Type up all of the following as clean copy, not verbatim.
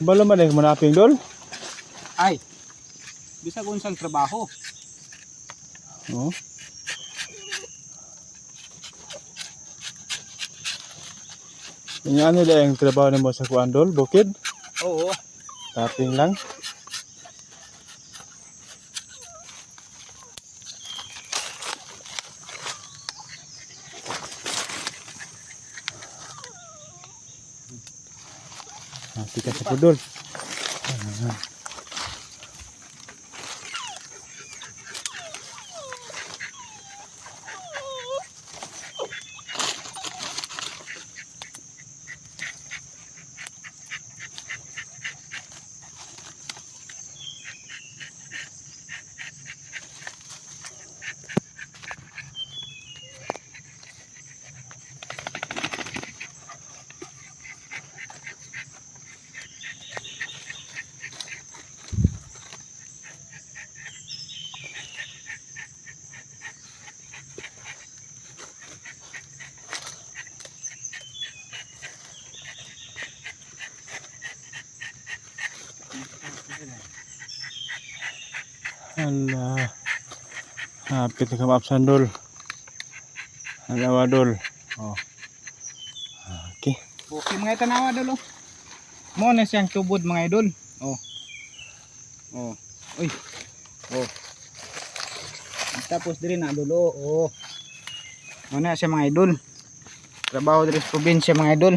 Balo man eh manaping dol. Ay. Bisag unsang trabaho. Oh. Yung ano da yung trabaho nimo sa kuan dol, bukid? Oo. Tapping lang. Tikas sa pudol. Ala. Hapit na kamapsan dol. Alawa dol. Oh. Okay. Okay mga itanawa dolo. Mo na siyang tubod mga idol. Oh. Oh. Uy. Oh. Tapos diri na dolo. Oh. Mo na siya mga idol. Trabaho diri sa probinsya mga idol.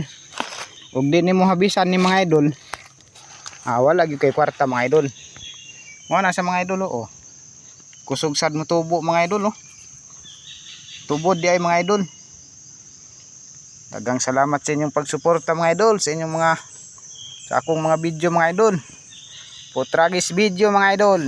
Ug di nimo habisan ni mga idol. Wala gyud kay kwarta mga idol. Mo na sa mga idol oh. Kusog sad mo tubo mga idol oh. Tubod di ay mga idol. Daghang salamat sa inyong pagsuporta mga idol, sa inyong mga sa akong mga video mga idol. Putragis video mga idol.